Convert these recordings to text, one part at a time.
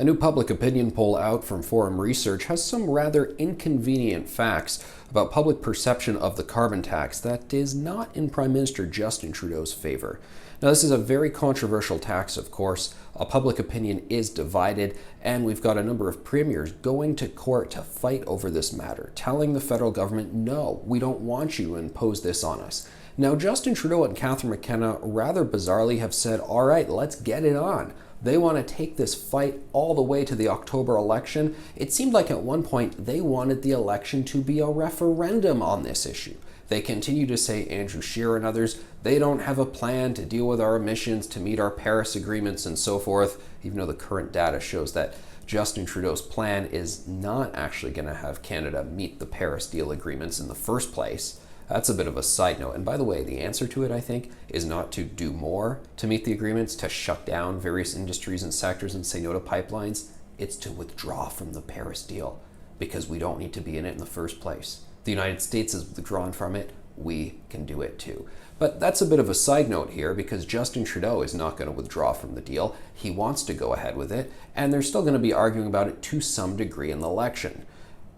A new public opinion poll out from Forum Research has some rather inconvenient facts about public perception of the carbon tax that is not in Prime Minister Justin Trudeau's favor. Now, this is a very controversial tax, of course. Public opinion is divided, and we've got a number of premiers going to court to fight over this matter, telling the federal government, no, we don't want you to impose this on us. Now, Justin Trudeau and Catherine McKenna rather bizarrely have said, all right, let's get it on. They want to take this fight all the way to the October election. It seemed like at one point they wanted the election to be a referendum on this issue. They continue to say, Andrew Scheer and others, they don't have a plan to deal with our emissions, to meet our Paris agreements and so forth, even though the current data shows that Justin Trudeau's plan is not actually going to have Canada meet the Paris deal agreements in the first place. That's a bit of a side note. And by the way, the answer to it, I think, is not to do more to meet the agreements, to shut down various industries and sectors and say no to pipelines. It's to withdraw from the Paris deal because we don't need to be in it in the first place. The United States has withdrawn from it. We can do it too. But that's a bit of a side note here because Justin Trudeau is not going to withdraw from the deal. He wants to go ahead with it, and they're still going to be arguing about it to some degree in the election.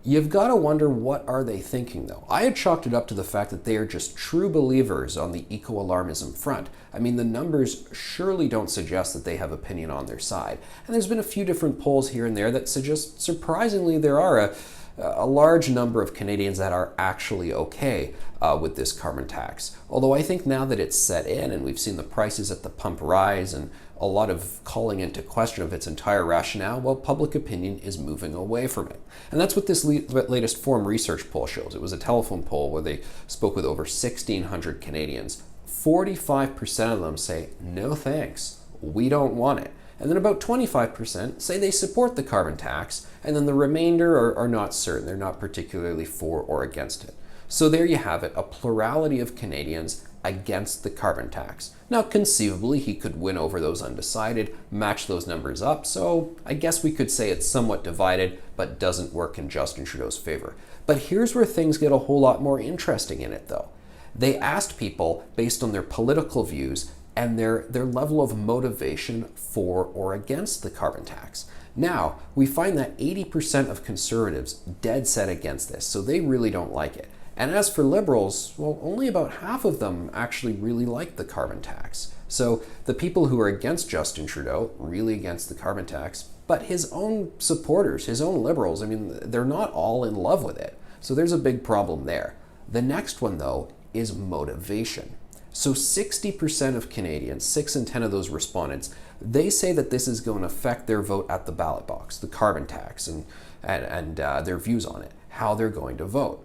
You've got to wonder, what are they thinking, though? I had chalked it up to the fact that they are just true believers on the eco-alarmism front. I mean, the numbers surely don't suggest that they have opinion on their side. And there's been a few different polls here and there that suggest, surprisingly, there are a large number of Canadians that are actually okay with this carbon tax. Although I think now that it's set in and we've seen the prices at the pump rise and a lot of calling into question of its entire rationale, well, public opinion is moving away from it. And that's what this latest Forum Research poll shows. It was a telephone poll where they spoke with over 1,600 Canadians. 45% of them say, no thanks, we don't want it. And then about 25% say they support the carbon tax, and then the remainder are not certain. They're not particularly for or against it. So there you have it, a plurality of Canadians against the carbon tax. Now, conceivably, he could win over those undecided, match those numbers up, so I guess we could say it's somewhat divided, but doesn't work in Justin Trudeau's favor. But here's where things get a whole lot more interesting in it, though. They asked people, based on their political views and their level of motivation for or against the carbon tax. Now, we find that 80% of Conservatives dead set against this, so they really don't like it. And as for Liberals, well, only about half of them actually really like the carbon tax. So the people who are against Justin Trudeau, really against the carbon tax, but his own supporters, his own Liberals, I mean, they're not all in love with it. So there's a big problem there. The next one, though, is motivation. So 60% of Canadians, 6 in 10 of those respondents, they say that this is going to affect their vote at the ballot box, the carbon tax, and their views on it, how they're going to vote.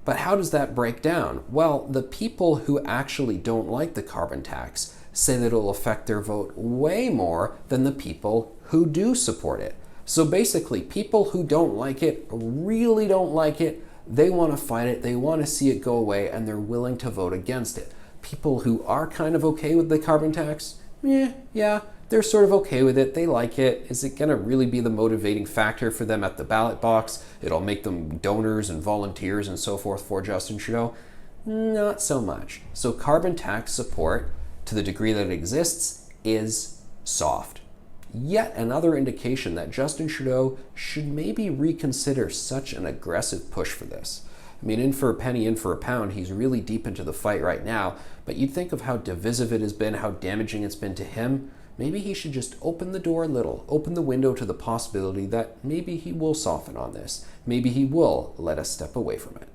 But how does that break down? Well, the people who actually don't like the carbon tax say that it'll affect their vote way more than the people who do support it. So basically, people who don't like it, really don't like it, they want to fight it, they want to see it go away, and they're willing to vote against it. People who are kind of okay with the carbon tax, yeah, they're sort of okay with it, they like it. Is it going to really be the motivating factor for them at the ballot box? It'll make them donors and volunteers and so forth for Justin Trudeau? Not so much. So carbon tax support, to the degree that it exists, is soft. Yet another indication that Justin Trudeau should maybe reconsider such an aggressive push for this. I mean, in for a penny, in for a pound, he's really deep into the fight right now, but you'd think of how divisive it has been, how damaging it's been to him. Maybe he should just open the door a little, open the window to the possibility that maybe he will soften on this. Maybe he will let us step away from it.